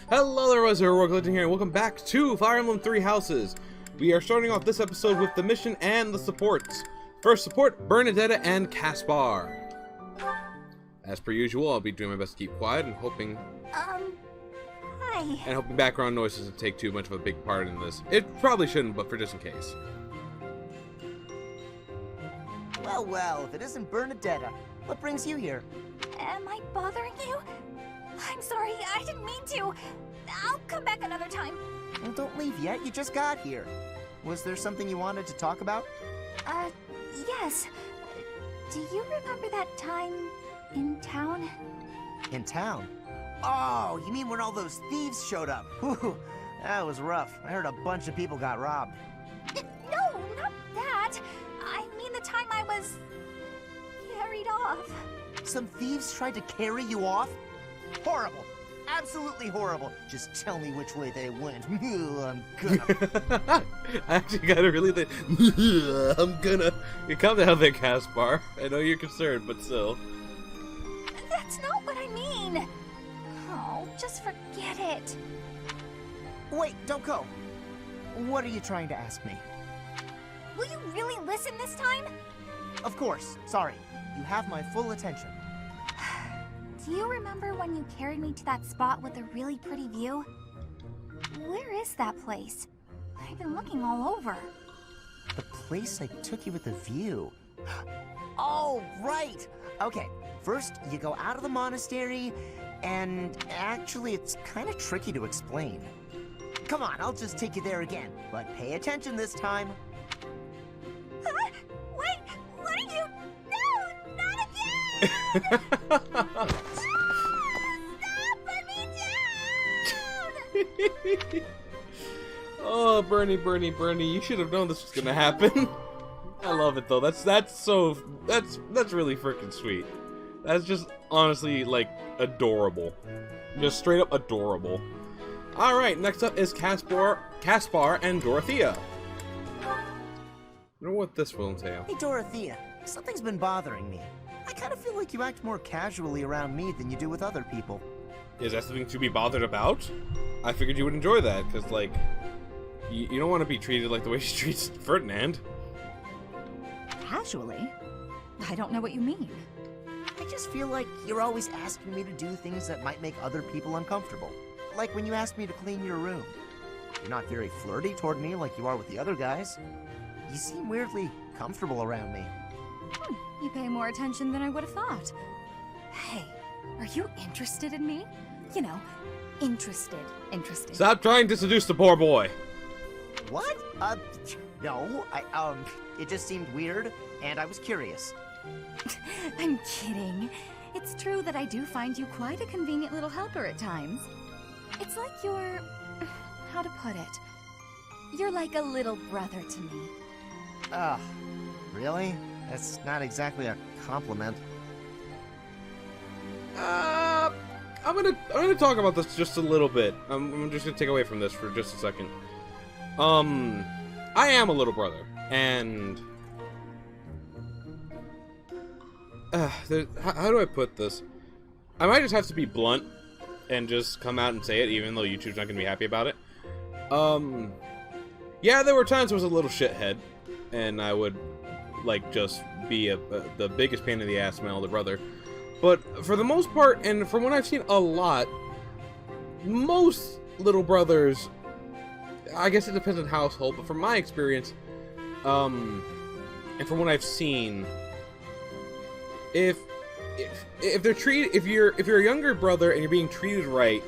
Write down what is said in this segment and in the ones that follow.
Hello there, was HeroicLegend here, and welcome back to Fire Emblem Three Houses. We are starting off this episode with the mission and the supports. First support, Bernadette and Casper. As per usual, I'll be doing my best to keep quiet and hoping... Hi. And hoping background noises doesn't take too much of a big part in this. It probably shouldn't, but for just in case. Well, well, if it isn't Bernadette, what brings you here? Am I bothering you? I'm sorry, I didn't mean to. I'll come back another time. Well, don't leave yet, you just got here. Was there something you wanted to talk about? Yes. Do you remember that time in town? In town? Oh, you mean when all those thieves showed up? Whew, that was rough. I heard a bunch of people got robbed. No, not that. I mean the time I was carried off. Some thieves tried to carry you off? Horrible. Absolutely horrible. Just tell me which way they went. I'm gonna... I actually gotta really think... I'm gonna... You calm down there, Casper. I know you're concerned, but still. That's not what I mean. Oh, just forget it. Wait, don't go. What are you trying to ask me? Will you really listen this time? Of course. Sorry. You have my full attention. Do you remember when you carried me to that spot with a really pretty view? Where is that place? I've been looking all over. The place I took you with the view. Oh, right! Okay, first you go out of the monastery, and actually it's kind of tricky to explain. Come on, I'll just take you there again, but pay attention this time. Huh? Wait, what are you? No, not again! Stop, put me down! Oh, Bernie, you should have known this was gonna happen. I love it though. That's really freaking sweet. That's just honestly like adorable. Just straight up adorable. All right, next up is Casper and Dorothea. I wonder what this will entail. Hey, Dorothea, something's been bothering me. I kind of feel like you act more casually around me than you do with other people. Is that something to be bothered about? I figured you would enjoy that, because, like, you don't want to be treated like the way she treats Ferdinand. Casually? I don't know what you mean. I just feel like you're always asking me to do things that might make other people uncomfortable. Like when you asked me to clean your room. You're not very flirty toward me like you are with the other guys. You seem weirdly comfortable around me. You pay more attention than I would have thought. Hey, are you interested in me? You know, interested. Stop trying to seduce the poor boy. What? No, it just seemed weird, and I was curious. I'm kidding. It's true that I do find you quite a convenient little helper at times. It's like you're... how to put it? You're like a little brother to me. Really? That's not exactly a compliment. I'm gonna talk about this just a little bit. I'm just gonna take away from this for just a second. I am a little brother, and how do I put this? I might just have to be blunt and just come out and say it, even though YouTube's not gonna be happy about it. Yeah, there were times I was a little shithead, and I would like just be the biggest pain in the ass to my older brother. But for the most part, and from what I've seen a lot, most little brothers, I guess it depends on household, but from my experience, and from what I've seen, if they're treated, if you're a younger brother and you're being treated right,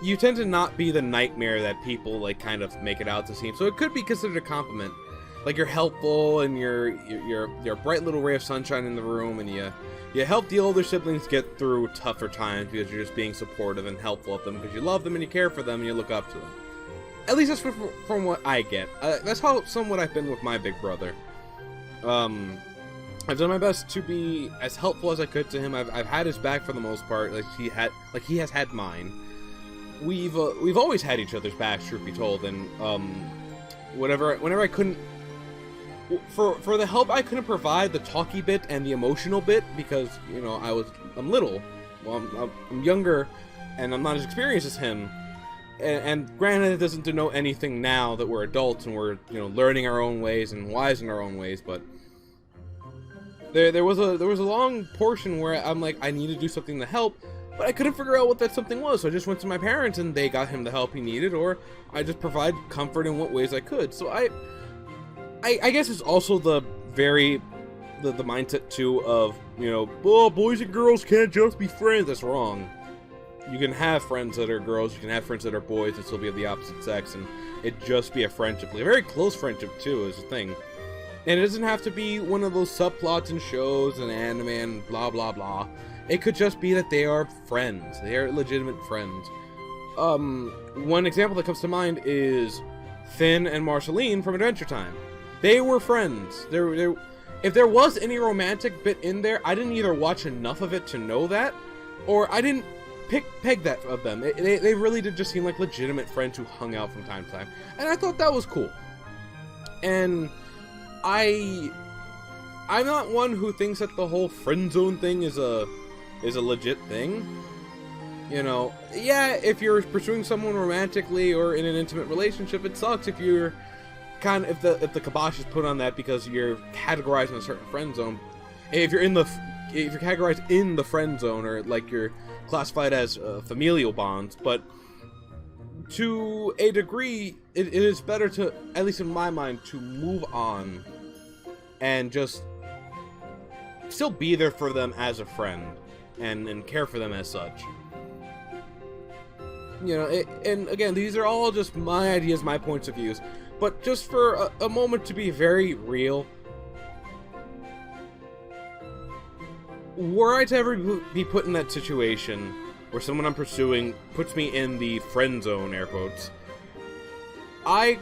you tend to not be the nightmare that people like kind of make it out to seem. So it could be considered a compliment. Like you're helpful and you're a bright little ray of sunshine in the room, and you help the older siblings get through tougher times because you're just being supportive and helpful of them because you love them and you care for them and you look up to them. At least that's from what I get. That's how somewhat I've been with my big brother. I've done my best to be as helpful as I could to him. I've had his back for the most part, like he has had mine. We've always had each other's backs, truth be told, and whenever I couldn't. For the help I couldn't provide, the talky bit and the emotional bit, because, you know, I'm little. Well, I'm younger, and I'm not as experienced as him. And granted, it doesn't denote anything now that we're adults and we're, you know, learning our own ways and wise in our own ways, but there was a long portion where I'm like, I need to do something to help, but I couldn't figure out what that something was. So I just went to my parents and they got him the help he needed, or I just provide comfort in what ways I could. So I guess it's also the mindset too of, you know, oh, boys and girls can't just be friends. That's wrong. You can have friends that are girls, you can have friends that are boys and still be of the opposite sex, and it just be a friendship. Like a very close friendship, too, is a thing. And it doesn't have to be one of those subplots in shows and anime and blah, blah, blah. It could just be that they are friends. They are legitimate friends. One example that comes to mind is Finn and Marceline from Adventure Time. They were friends. If there was any romantic bit in there, I didn't either watch enough of it to know that, or I didn't peg that of them. They really did just seem like legitimate friends who hung out from time to time, and I thought that was cool. And I'm not one who thinks that the whole friend zone thing is a legit thing. You know, yeah, if you're pursuing someone romantically or in an intimate relationship, it sucks if you're if the kibosh is put on that because you're categorized in a certain friend zone. If you're categorized in the friend zone, or like you're classified as familial bonds, but to a degree, it is better to, at least in my mind, to move on and just still be there for them as a friend and care for them as such. You know, and again, these are all just my ideas, my points of views, but just for a moment to be very real, were I to ever be put in that situation where someone I'm pursuing puts me in the friend zone, air quotes, I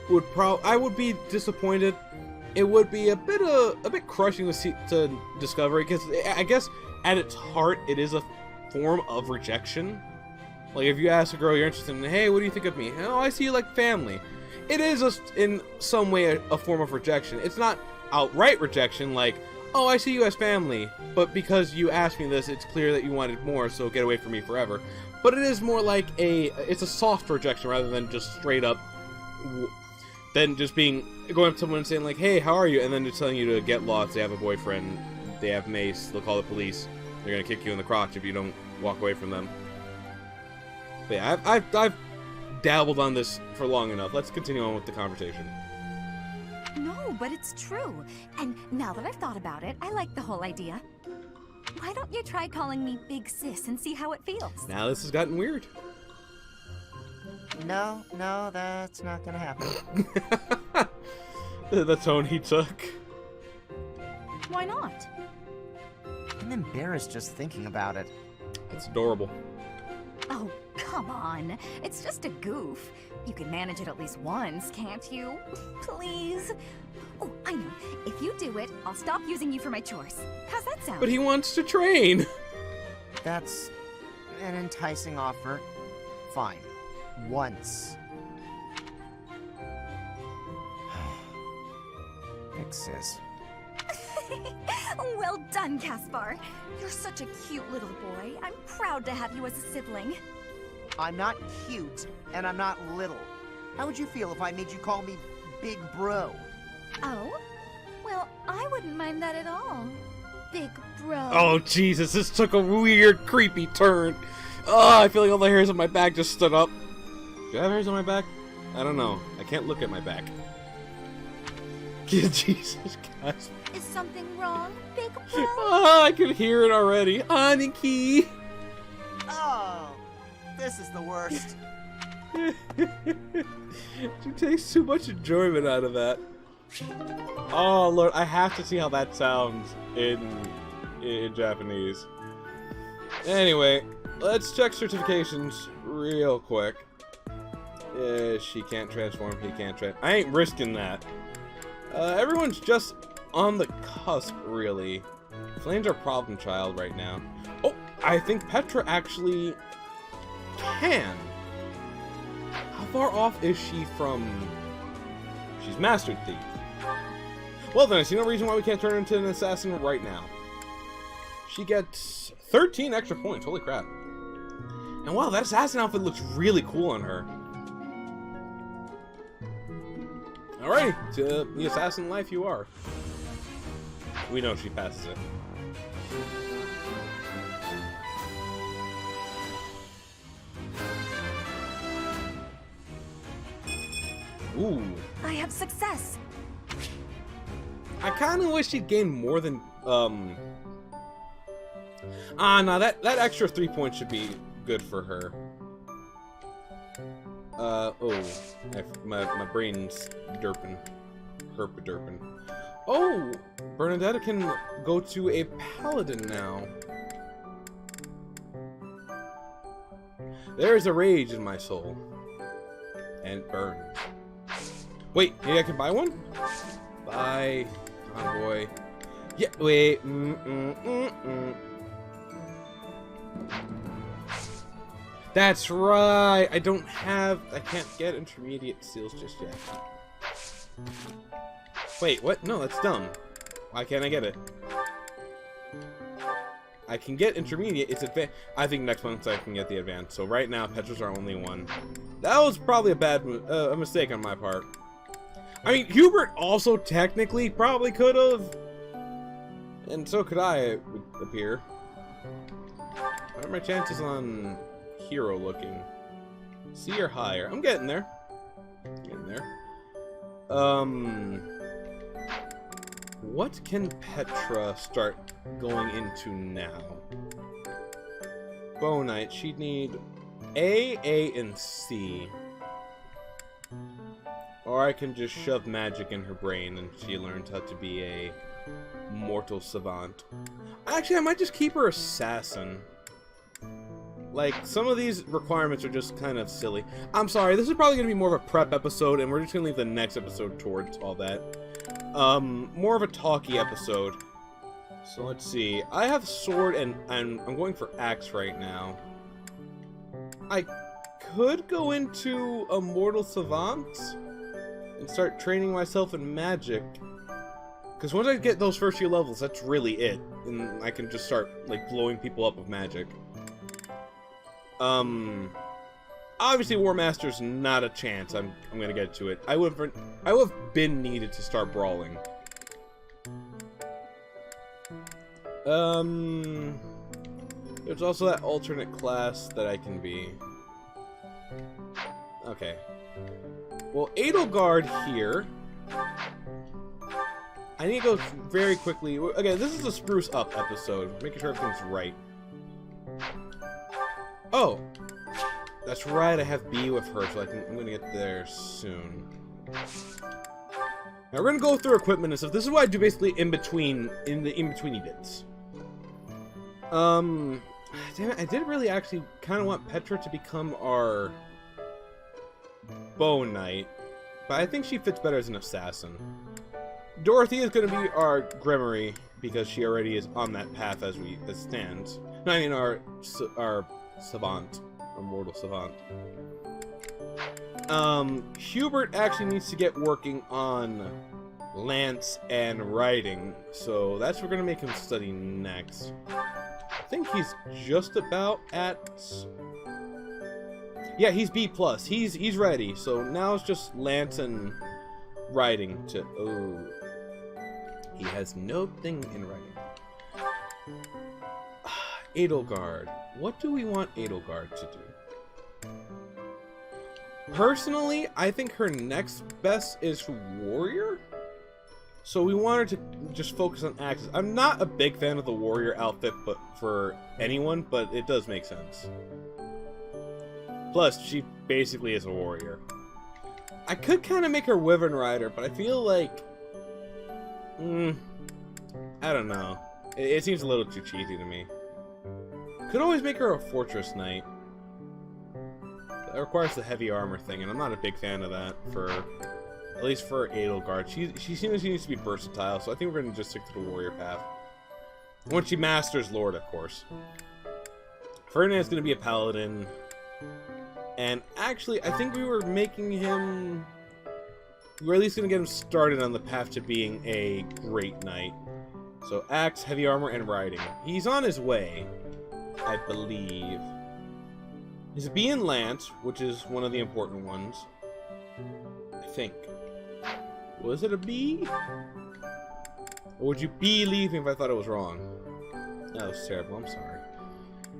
would be disappointed. It would be a bit crushing to discover, because I guess at its heart it is a form of rejection. Like if you ask a girl you're interested in, hey, what do you think of me? Oh, I see you like family. It is in some way a form of rejection. It's not outright rejection, like, oh, I see you as family, but because you asked me this, it's clear that you wanted more, so get away from me forever. But it is more like it's a soft rejection rather than just straight up, than just going up to someone and saying like, hey, how are you? And then just telling you to get lost, they have a boyfriend, they have mace, they'll call the police, they're gonna kick you in the crotch if you don't walk away from them. But yeah, I've dabbled on this for long enough. Let's continue on with the conversation. No, but it's true. And now that I've thought about it, I like the whole idea. Why don't you try calling me Big Sis and see how it feels? Now this has gotten weird. No, that's not gonna happen. The tone he took. Why not? I'm embarrassed just thinking about it. It's adorable. Oh, come on. It's just a goof. You can manage it at least once, can't you? Please? Oh, I know. If you do it, I'll stop using you for my chores. How's that sound? But he wants to train. That's an enticing offer. Fine. Once. Big Sis. Well done, Casper. You're such a cute little boy. I'm proud to have you as a sibling. I'm not cute, and I'm not little. How would you feel if I made you call me Big Bro? Oh? Well, I wouldn't mind that at all. Big Bro. Oh, Jesus, this took a weird, creepy turn. Oh, I feel like all the hairs on my back just stood up. Do I have hairs on my back? I don't know. I can't look at my back. Jesus, guys. Is something wrong, Big Bro? Oh, I can hear it already. Aniki. Oh, this is the worst. She takes too much enjoyment out of that. Oh, Lord, I have to see how that sounds in Japanese. Anyway, let's check certifications real quick. She can't transform, he can't transform. I ain't risking that. Everyone's just on the cusp, really. Flame's our problem child right now. Oh, I think Petra actually can. How far off is she from... She's Master Thief. Well then, I see no reason why we can't turn her into an assassin right now. She gets 13 extra points, holy crap. And wow, that assassin outfit looks really cool on her. Alright, to the assassin life you are. We know she passes it. Ooh. I have success. I kind of wish she'd gained more than, no, that extra 3 points should be good for her. My brain's derping. Herp-derping. Oh! Bernadette can go to a paladin now. There is a rage in my soul. And it burns. Wait, maybe I can buy one? Buy. Oh boy. Yeah, wait. That's right. I can't get intermediate seals just yet. Wait, what? No, that's dumb. Why can't I get it? I can get intermediate. It's advanced. I think next month I can get the advanced. So right now, Petra's our only one. That was probably a mistake on my part. I mean, Hubert also technically probably could have. And so could I, it would appear. What are my chances on hero looking? C or higher? I'm getting there. What can Petra start going into now? Bow Knight, she'd need A, and C. Or I can just shove magic in her brain and she learns how to be a mortal savant. Actually, I might just keep her assassin. Like, some of these requirements are just kind of silly. I'm sorry, this is probably going to be more of a prep episode, and we're just going to leave the next episode towards all that. More of a talky episode. So let's see. I have sword, and I'm going for axe right now. I could go into a mortal savant and start training myself in magic. Because once I get those first few levels, that's really it. And I can just start, like, blowing people up with magic. Obviously War Master's not a chance. I'm gonna get to it. I would have been needed to start brawling. There's also that alternate class that I can be. Okay. Well, Adel Guard here. I need to go very quickly. Again, this is a spruce up episode, making sure everything's right. Oh, that's right. I have B with her, so I'm gonna get there soon. Now we're gonna go through equipment and stuff. This is what I do basically in between bits. Damn it, I did really actually kind of want Petra to become our bow knight, but I think she fits better as an assassin. Dorothea is gonna be our Grimory because she already is on that path as stands. No, I mean our savant, or mortal savant. Hubert actually needs to get working on lance and riding, so that's what we're gonna make him study next. I think he's just about at, yeah, he's B+. He's ready. So now it's just lance and riding to. Oh, he has no thing in riding. Adel Guard. What do we want Adel Guard to do? Personally, I think her next best is warrior. So we want her to just focus on axes. I'm not a big fan of the warrior outfit, but for anyone, but it does make sense. Plus, she basically is a warrior. I could kind of make her Wyvern Rider, but I feel like, I don't know. It seems a little too cheesy to me. Could always make her a Fortress Knight. That requires the heavy armor thing, and I'm not a big fan of that for, at least for Adel Guard. She seems she needs to be versatile, so I think we're going to just stick to the warrior path. Once she masters Lord, of course. Ferdinand's going to be a paladin. And actually, I think we were making him... We were at least going to get him started on the path to being a great knight. So axe, heavy armor, and riding. He's on his way, I believe. His B and Lance, which is one of the important ones. I think. Was it a B? Or would you believe me if I thought it was wrong? That was terrible, I'm sorry.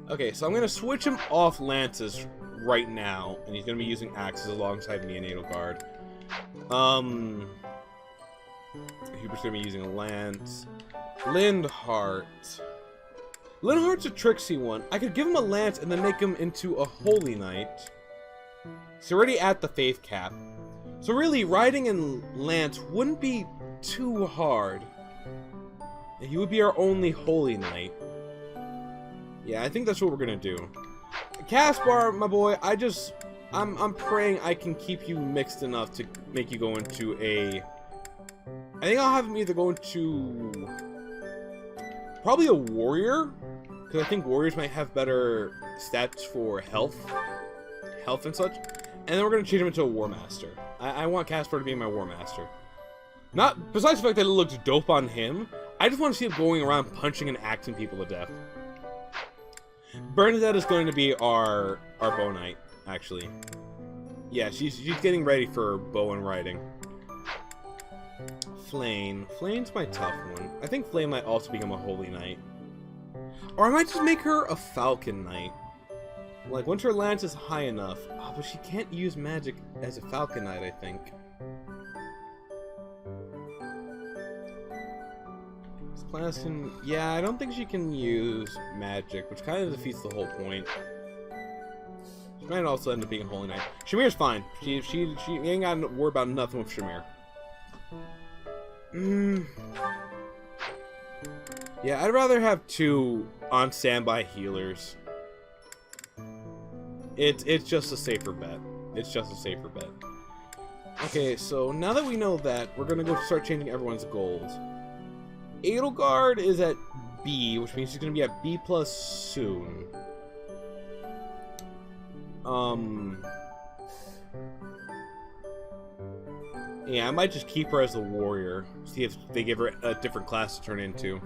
Okay, so I'm going to switch him off Lance's right now, and he's going to be using axes alongside me and Adel Guard. Hubert's going to be using a lance. Lindhart. Lindhart's a tricksy one. I could give him a lance and then make him into a holy knight. He's already at the faith cap. So really, riding in lance wouldn't be too hard. He would be our only holy knight. Yeah, I think that's what we're gonna do. Casper, my boy, I'm praying I can keep you mixed enough to make you go into a... I think I'll have him either go into... probably a warrior, because I think warriors might have better stats for health and such. And then we're gonna change him into a war master. I want Casper to be my war master. Not besides the fact that it looks dope on him, I just want to see him going around punching and axing people to death. Bernadette is going to be our bow knight, actually. Yeah, she's getting ready for bow and riding. Flame's my tough one. I think Flame might also become a holy knight. Or I might just make her a falcon knight. Like, once her lance is high enough. Oh, but she can't use magic as a falcon knight, I think. This class can... yeah, I don't think she can use magic, which kind of defeats the whole point. She might also end up being a holy knight. Shamir's fine. She ain't got to worry about nothing with Shamir. Yeah, I'd rather have two on standby healers. It's just a safer bet. It's just a safer bet. Okay, so now that we know that, we're gonna go start changing everyone's goals. Adel Guard is at B, which means she's gonna be at B+ soon. Yeah, I might just keep her as the warrior. See if they give her a different class to turn into.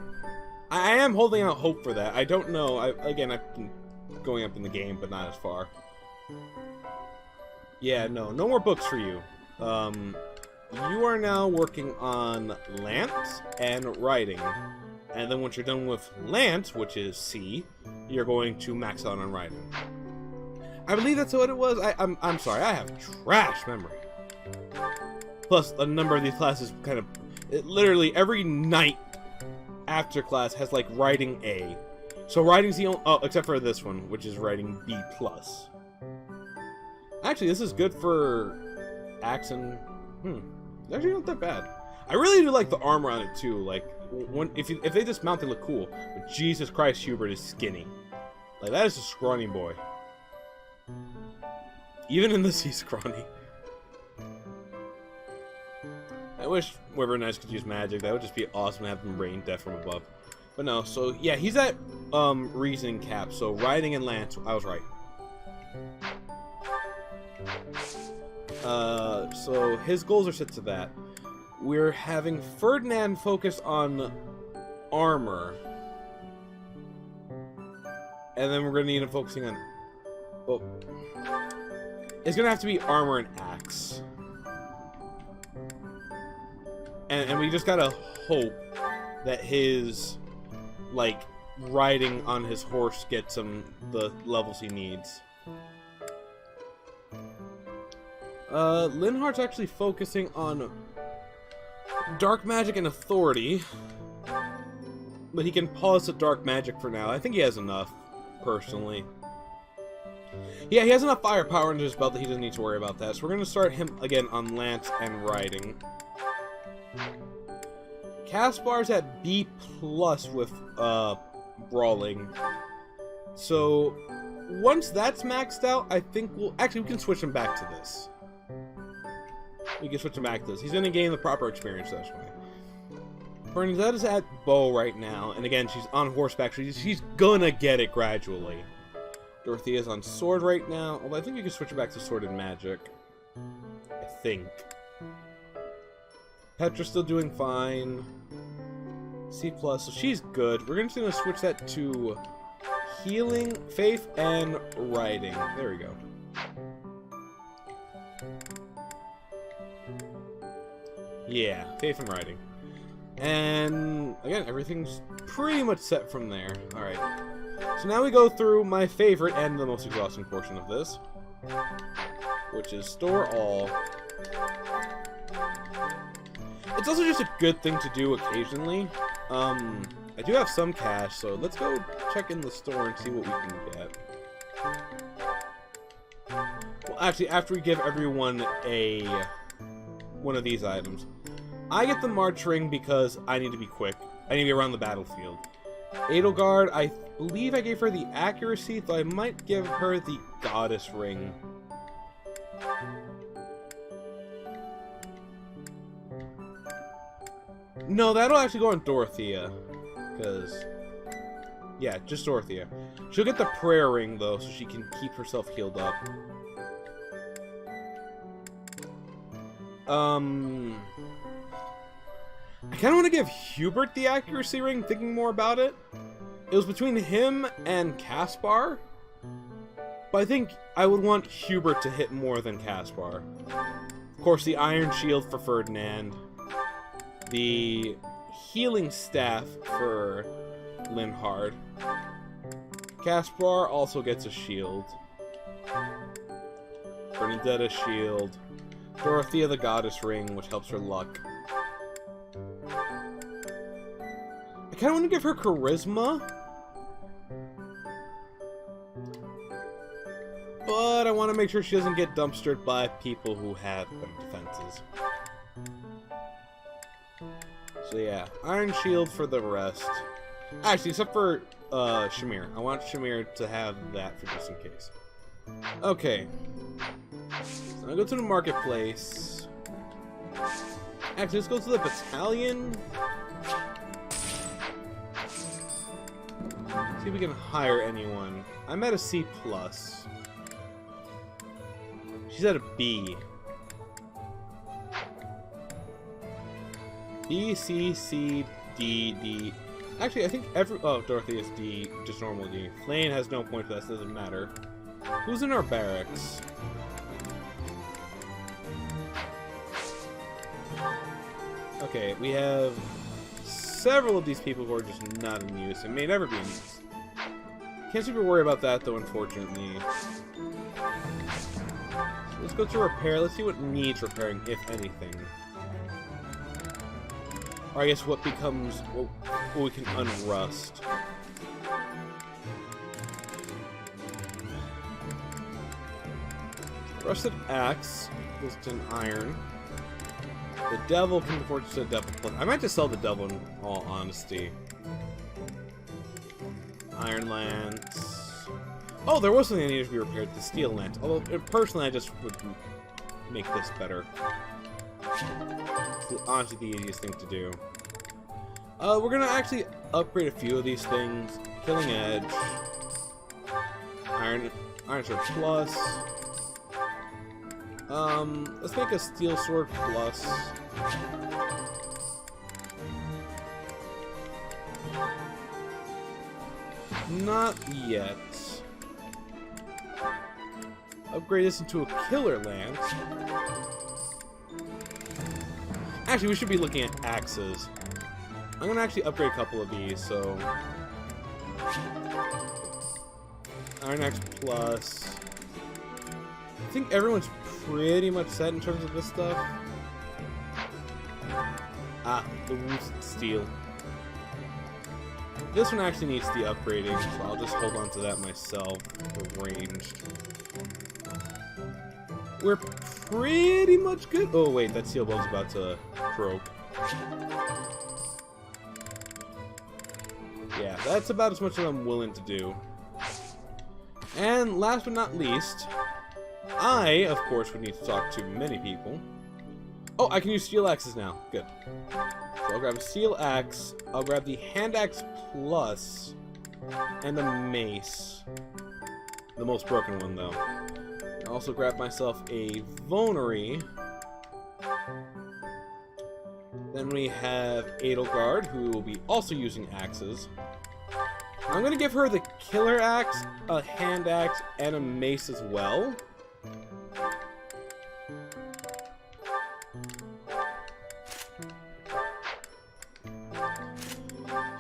I am holding out hope for that. I don't know. Again, I've been going up in the game, but not as far. Yeah, no more books for you. You are now working on Lance and Riding. And then once you're done with Lance, which is C, you're going to max out on Riding. I believe that's what it was. I'm sorry, I have trash memory. Plus, a number of these classes kind of... literally, every night after class has, like, Riding A. So Riding's the only... oh, except for this one, which is Riding B+. Actually, this is good for Axe and... it's actually not that bad. I really do like the armor on it, too. Like, if they dismount, they look cool. But Jesus Christ, Hubert is skinny. Like, that is a scrawny boy. Even in this, he's scrawny. I wish Wyvern Knights could use magic. That would just be awesome to have them rain death from above. But no, so yeah, he's at reasoning cap. So Riding and Lance, I was right. So his goals are set to that. We're having Ferdinand focus on armor. And then we're gonna need him focusing on... oh. It's gonna have to be armor and axe. And we just gotta hope that his, like, riding on his horse gets him the levels he needs. Linhart's actually focusing on dark magic and authority. But he can pause the dark magic for now. I think he has enough, personally. Yeah, he has enough firepower under his belt that he doesn't need to worry about that. So we're gonna start him again on Lance and Riding. Caspar's at B+ with Brawling. So once that's maxed out, I think we can switch him back to this. We can switch him back to this. He's gonna gain the proper experience this way. Bernadette is at bow right now, and again, she's on horseback, so she's gonna get it gradually. Dorothea's on sword right now, although I think you can switch her back to sword and magic. I think. Petra's still doing fine. C+, so she's good. We're just gonna switch that to healing, faith, and writing. There we go. Yeah, faith and writing. And again, everything's pretty much set from there. Alright. So now we go through my favorite and the most exhausting portion of this, which is store all. It's also just a good thing to do occasionally. I do have some cash, so let's go check in the store and see what we can get. Well, actually, after we give everyone one of these items. I get the March Ring because I need to be quick. I need to be around the battlefield. Adel Guard, I believe I gave her the accuracy, so I might give her the Goddess Ring. No, that'll actually go on Dorothea. Because, yeah, just Dorothea. She'll get the Prayer Ring, though, so she can keep herself healed up. I kind of want to give Hubert the accuracy ring, thinking more about it. It was between him and Casper, but I think I would want Hubert to hit more than Casper. Of course, the Iron Shield for Ferdinand, the Healing Staff for Linhard. Casper also gets a shield. Bernadette a shield. Dorothea the Goddess Ring, which helps her luck. I kind of want to give her Charisma, but I want to make sure she doesn't get dumpstered by people who have better defenses. So yeah, Iron Shield for the rest. Actually, except for Shamir. I want Shamir to have that for just in case. Okay. So I go to the marketplace. Actually, let's go to the battalion. See if we can hire anyone. I'm at a C+. She's at a B. B, C, C, D, D. Actually, I think oh, Dorothy is D, just normal D. Flane has no point for that, so it doesn't matter. Who's in our barracks? Okay, we have several of these people who are just not in use and may never be in use. Can't super worry about that though, unfortunately. So let's go to repair. Let's see what needs repairing, if anything. Or I guess what becomes what we can unrust. Rusted axe goes to an iron. The devil can afford to a devil plus. I might just sell the devil in all honesty. Iron lance. Oh, there was something that needed to be repaired. The steel lance. Although personally, I just would make this better. It's honestly the easiest thing to do. We're gonna actually upgrade a few of these things. Killing Edge. Iron Sword Plus. Let's make a Steel Sword Plus. Not yet. Upgrade this into a Killer Lance. Actually, we should be looking at axes. I'm gonna actually upgrade a couple of these, so... Iron Axe Plus... I think everyone's pretty much set in terms of this stuff. Ah, the Roost Steel. This one actually needs the upgrading, so I'll just hold on to that myself for ranged. We're pretty much good. Oh wait, that steel bow's about to croak. Yeah, that's about as much as I'm willing to do. And last but not least, I, of course, would need to talk to many people. Oh, I can use steel axes now. Good. So I'll grab a steel axe. I'll grab the hand axe plus and the mace. The most broken one, though. I'll also grab myself a Vonery. Then we have Adel Guard, who will be also using axes. I'm gonna give her the killer axe, a hand axe, and a mace as well.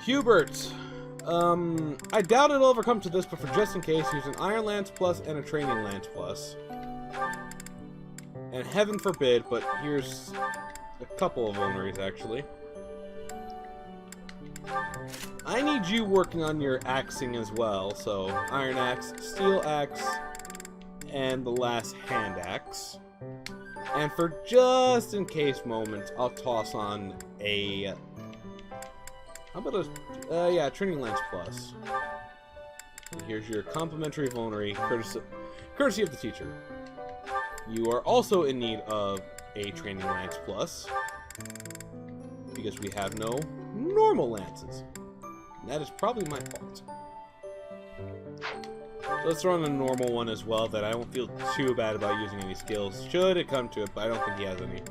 Hubert. I doubt it'll ever come to this, but for just in case, use an Iron Lance Plus and a Training Lance Plus. And heaven forbid, but here's a couple of vulneraries, actually. I need you working on your axing as well, so Iron Axe, Steel Axe, and the last Hand Axe. And for just in case moments, I'll toss on a... How about a... yeah, Training Lance Plus. And here's your complimentary vulnerary, courtesy of the teacher. You are also in need of a Training Lance Plus, because we have no normal lances. And that is probably my fault. So let's throw in a normal one as well, that I don't feel too bad about using any skills, should it come to it, but I don't think he has any.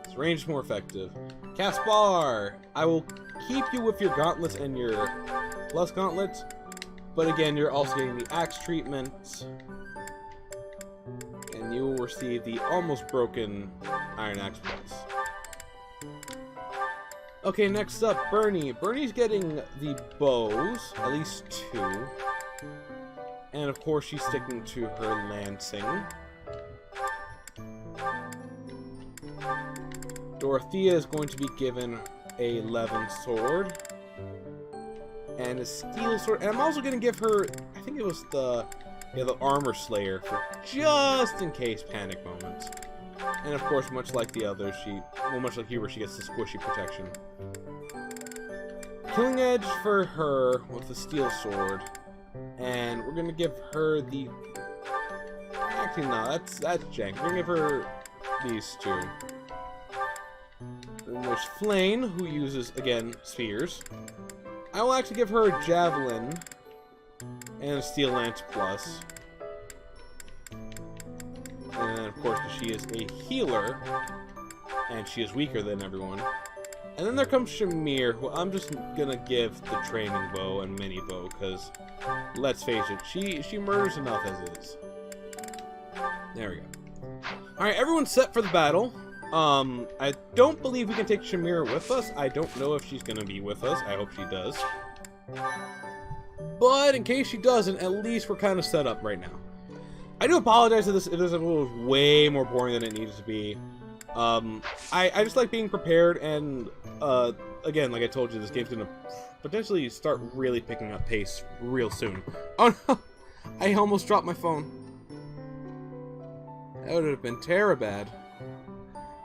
His range is more effective. Casper! I will keep you with your gauntlets and your plus gauntlets, but again, you're also getting the axe treatment, and you will receive the almost broken Iron Axe Plus. Okay, next up, Bernie. Bernie's getting the bows, at least 2. And of course, she's sticking to her lancing. Dorothea is going to be given a Levin sword. And a steel sword. And I'm also going to give her, I think it was the armor slayer for just in case panic moments. And of course, much like the others, much like Hubert, she gets the squishy protection. Killing Edge for her with the steel sword. And we're gonna give her the... Actually, no, that's jank. We're gonna give her these 2. Then there's Flame, who uses, again, spheres. I will actually give her a Javelin and a Steel Lance Plus. And then, of course, she is a healer, and she is weaker than everyone. And then there comes Shamir, who I'm just gonna give the training bow and mini bow, because, let's face it, she murders enough as is. There we go. Alright, everyone's set for the battle. I don't believe we can take Shamir with us. I don't know if she's gonna be with us. I hope she does. But in case she doesn't, at least we're kind of set up right now. I do apologize if this was way more boring than it needed to be. I just like being prepared, and again, like I told you, this game's gonna potentially start really picking up pace real soon. Oh no! I almost dropped my phone. That would have been terribad.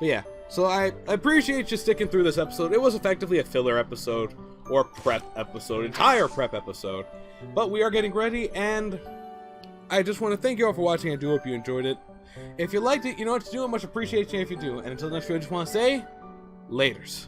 But yeah, so I appreciate you sticking through this episode. It was effectively a filler episode, or prep episode, entire prep episode. But we are getting ready, and I just want to thank you all for watching. I do hope you enjoyed it. If you liked it, you know what to do. I much appreciate you if you do. And until next video, I just want to say, laters.